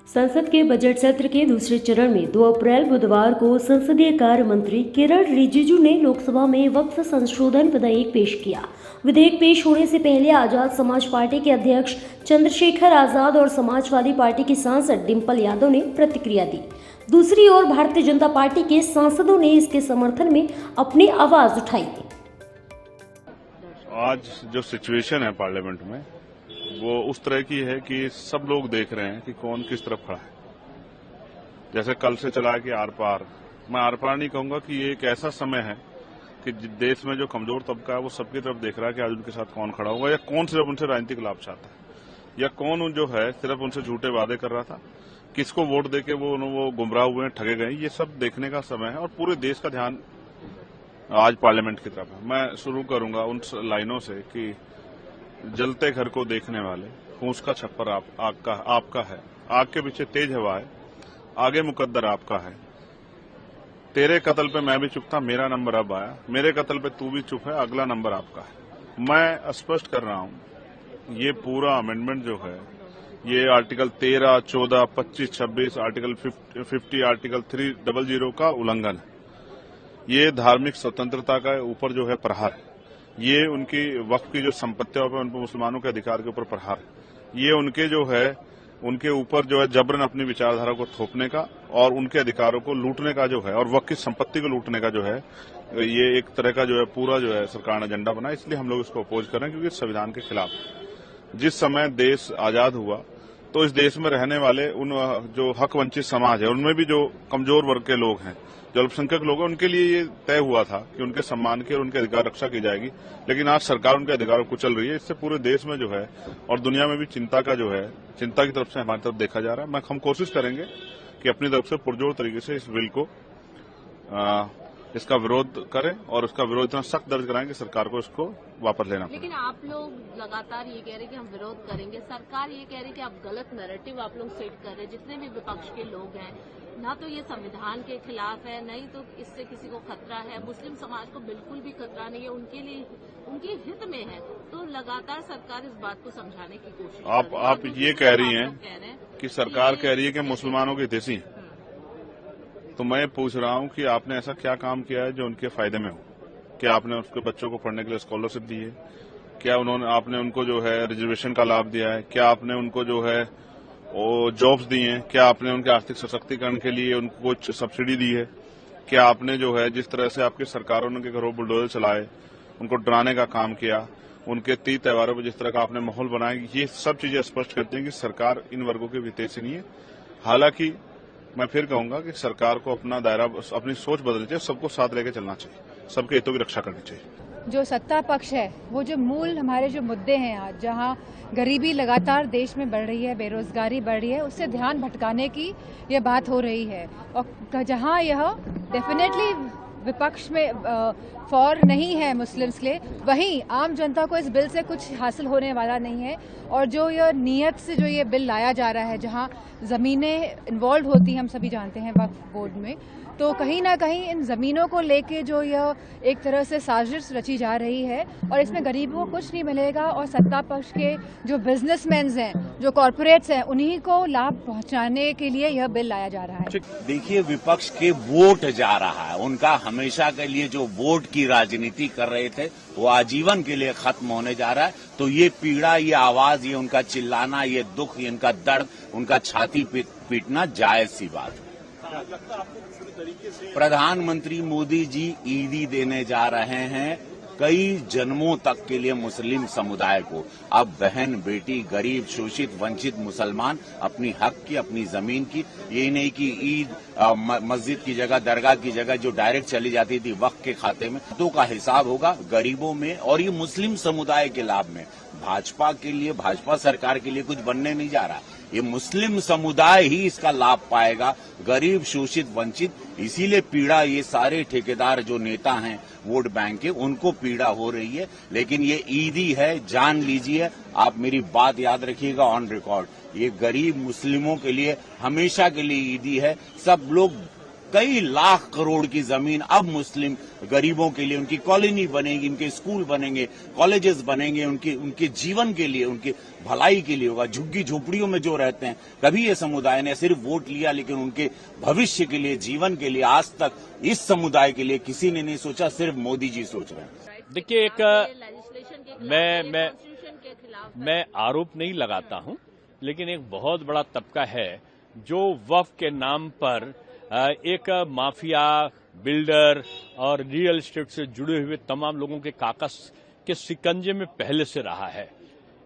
संसद के बजट सत्र के दूसरे चरण में 2 अप्रैल बुधवार को संसदीय कार्य मंत्री किरण रिजिजू ने लोकसभा में वक्फ संशोधन विधेयक पेश किया। विधेयक पेश होने से पहले आजाद समाज पार्टी के अध्यक्ष चंद्रशेखर आजाद और समाजवादी पार्टी की सांसद डिंपल यादव ने प्रतिक्रिया दी। दूसरी ओर भारतीय जनता पार्टी के सांसदों ने इसके समर्थन में अपनी आवाज उठाई। आज जो सिचुएशन है पार्लियामेंट में वो उस तरह की है कि सब लोग देख रहे हैं कि कौन किस तरफ खड़ा है। जैसे कल से चला है कि आर पार, मैं आर पार नहीं कहूंगा कि ये एक ऐसा समय है कि देश में जो कमजोर तबका है वो सबकी तरफ देख रहा है कि आज उनके साथ कौन खड़ा होगा, या कौन सिर्फ उनसे राजनीतिक लाभ चाहता है, या कौन जो है सिर्फ उनसे झूठे वादे कर रहा था, किसको वोट देके वो गुमराह हुए हैं, ठगे गए। ये सब देखने का समय है और पूरे देश का ध्यान आज पार्लियामेंट की तरफ है। मैं शुरू करूंगा उन लाइनों से कि जलते घर को देखने वाले फूंस का छप्पर आपका है, आग के पीछे तेज हवा है, आगे मुकद्दर आपका है। तेरे कत्ल पे मैं भी चुप था, मेरा नंबर अब आया, मेरे कत्ल पे तू भी चुप है, अगला नंबर आपका है। मैं स्पष्ट कर रहा हूं, ये पूरा अमेंडमेंट जो है ये आर्टिकल 13, 14, 25, 26, आर्टिकल 50, आर्टिकल 300 का उल्लंघन है। ये धार्मिक स्वतंत्रता का ऊपर जो है प्रहार है। ये उनकी वक्फ की जो संपत्तियों पर उन मुसलमानों के अधिकार के ऊपर प्रहार है। ये उनके जो है उनके ऊपर जो है जबरन अपनी विचारधारा को थोपने का और उनके अधिकारों को लूटने का जो है और वक्फ की संपत्ति को लूटने का जो है, ये एक तरह का जो है पूरा जो है सरकार ने एजेंडा बनाया। इसलिए हम लोग इसको अपोज कर रहे हैं क्योंकि संविधान के खिलाफ है। जिस समय देश आजाद हुआ तो इस देश में रहने वाले उन जो हक वंचित समाज है उनमें भी जो कमजोर वर्ग के लोग हैं, जो अल्पसंख्यक लोग हैं, उनके लिए ये तय हुआ था कि उनके सम्मान की और उनके अधिकार रक्षा की जाएगी। लेकिन आज सरकार उनके अधिकारों को कुचल रही है। इससे पूरे देश में जो है और दुनिया में भी चिंता की तरफ से हमारी तरफ देखा जा रहा है। हम कोशिश करेंगे कि अपनी तरफ से पुरजोर तरीके से इस बिल को इसका विरोध करें और उसका विरोध इतना सख्त दर्ज कराएं कि सरकार को इसको वापस लेना पड़े। लेकिन आप लोग लगातार ये कह रहे हैं कि हम विरोध करेंगे, सरकार ये कह रही है कि आप गलत नैरेटिव आप लोग सेट कर रहे हैं। जितने भी विपक्ष के लोग हैं, ना तो ये संविधान के खिलाफ है, नहीं तो इससे किसी को खतरा है, मुस्लिम समाज को बिल्कुल भी खतरा नहीं है, उनके लिए उनके हित में है। तो लगातार सरकार इस बात को समझाने की कोशिश आप ये कह रही हैं कि सरकार कह रही है कि मुसलमानों के हितैषी हैं। तो मैं पूछ रहा हूं कि आपने ऐसा क्या काम किया है जो उनके फायदे में हो? क्या आपने उसके बच्चों को पढ़ने के लिए स्कॉलरशिप दी है? क्या आपने उनको जो है रिजर्वेशन का लाभ दिया है? क्या आपने उनको जो है वो जॉब्स दी हैं? क्या आपने उनके आर्थिक सशक्तिकरण के लिए उनको कुछ सब्सिडी दी है? क्या आपने जो है जिस तरह से आपकी सरकारों ने उनके घरों बुलडोजर चलाए, उनको डराने का काम किया, उनके तीज त्योहारों पर जिस तरह का आपने माहौल बनाया, ये सब चीजें स्पष्ट करती हैं कि सरकार इन वर्गों के हितैषी नहीं है। हालांकि मैं फिर कहूंगा कि सरकार को अपना दायरा, अपनी सोच बदलनी चाहिए, सबको साथ लेकर चलना चाहिए, सबके हितों की रक्षा करनी चाहिए। जो सत्ता पक्ष है वो जो मूल हमारे जो मुद्दे हैं आज, जहां गरीबी लगातार देश में बढ़ रही है, बेरोजगारी बढ़ रही है, उससे ध्यान भटकाने की ये बात हो रही है। और जहां यह डेफिनेटली विपक्ष में फॉर नहीं है मुस्लिम्स के लिए, वहीं आम जनता को इस बिल से कुछ हासिल होने वाला नहीं है। और जो यह नीयत से जो ये बिल लाया जा रहा है, जहां ज़मीनें इन्वॉल्व होती हैं, हम सभी जानते हैं वक्फ बोर्ड में, तो कहीं ना कहीं इन ज़मीनों को लेके जो यह एक तरह से साजिश रची जा रही है और इसमें गरीबों को कुछ नहीं मिलेगा और सत्ता पक्ष के जो बिजनेसमैन हैं, जो कॉरपोरेट्स हैं, उन्हीं को लाभ पहुंचाने के लिए यह बिल लाया जा रहा है। देखिए, विपक्ष के वोट जा रहा है, उनका हमेशा के लिए जो वोट की राजनीति कर रहे थे वो आजीवन के लिए खत्म होने जा रहा है। तो ये पीड़ा, ये आवाज, ये उनका चिल्लाना, ये दुख, ये इनका दर्द, उनका छाती पीटना जायज सी बात है। प्रधानमंत्री मोदी जी ईदी देने जा रहे हैं कई जन्मों तक के लिए मुस्लिम समुदाय को। अब बहन, बेटी, गरीब, शोषित, वंचित मुसलमान अपनी हक की, अपनी जमीन की, ये नहीं कि ईद मस्जिद की जगह, दरगाह की जगह जो डायरेक्ट चली जाती थी वक्त के खाते में, तो का हिसाब होगा गरीबों में और ये मुस्लिम समुदाय के लाभ में। भाजपा के लिए, भाजपा सरकार के लिए कुछ बनने नहीं जा रहा। ये मुस्लिम समुदाय ही इसका लाभ पाएगा, गरीब, शोषित, वंचित। इसीलिए पीड़ा ये सारे ठेकेदार जो नेता हैं वोट बैंक के, उनको पीड़ा हो रही है। लेकिन ये ईदी है, जान लीजिए, आप मेरी बात याद रखिएगा ऑन रिकॉर्ड, ये गरीब मुस्लिमों के लिए हमेशा के लिए ईदी है। सब लोग कई लाख करोड़ की जमीन अब मुस्लिम गरीबों के लिए, उनकी कॉलोनी बनेगी, उनके स्कूल बनेंगे, कॉलेजेस बनेंगे, उनके जीवन के लिए, उनकी भलाई के लिए होगा। झुग्गी झोपड़ियों में जो रहते हैं, कभी ये समुदाय ने सिर्फ वोट लिया, लेकिन उनके भविष्य के लिए, जीवन के लिए आज तक इस समुदाय के लिए किसी ने नहीं सोचा, सिर्फ मोदी जी सोच रहे हैं। देखिए, एक लेजिस्लेशन के खिलाफ, कॉन्स्टिट्यूशन के खिलाफ मैं आरोप नहीं लगाता हूं, लेकिन एक बहुत बड़ा तबका है जो वक्फ के नाम पर एक माफिया, बिल्डर और रियल एस्टेट से जुड़े हुए तमाम लोगों के काकस के शिकंजे में पहले से रहा है।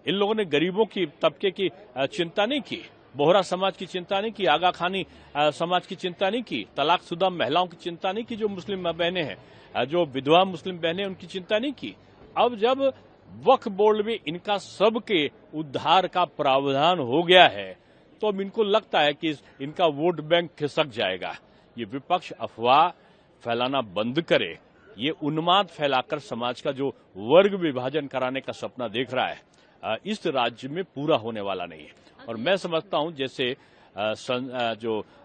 इन लोगों ने गरीबों की, तबके की चिंता नहीं की, बोहरा समाज की चिंता नहीं की, आगा खानी समाज की चिंता नहीं की, तलाकशुदा महिलाओं की चिंता नहीं की, जो मुस्लिम बहनें हैं, जो विधवा मुस्लिम बहनें, उनकी चिंता नहीं की। अब जब वक्फ बोर्ड में इनका सबके उद्धार का प्रावधान हो गया है, तो अब इनको लगता है कि इनका वोट बैंक खिसक जाएगा। ये विपक्ष अफवाह फैलाना बंद करे, ये उन्माद फैलाकर समाज का जो वर्ग विभाजन कराने का सपना देख रहा है, इस राज्य में पूरा होने वाला नहीं है। और मैं समझता हूं जैसे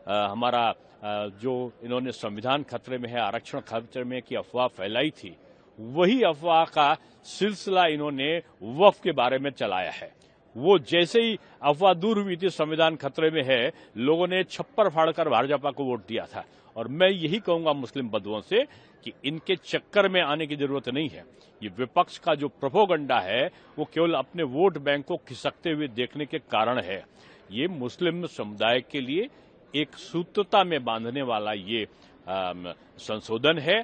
हमारा जो इन्होंने संविधान खतरे में है, आरक्षण खतरे में की अफवाह फैलाई थी, वही अफवाह का सिलसिला इन्होंने वक्फ के बारे में चलाया है। वो जैसे ही अफवाह दूर हुई थी संविधान खतरे में है, लोगों ने छप्पर फाड़कर भाजपा को वोट दिया था। और मैं यही कहूंगा मुस्लिम बंधुओं से कि इनके चक्कर में आने की जरूरत नहीं है। ये विपक्ष का जो प्रोपोगंडा है वो केवल अपने वोट बैंक को खिसकते हुए देखने के कारण है। ये मुस्लिम समुदाय के लिए एक सूत्रता में बांधने वाला ये संशोधन है।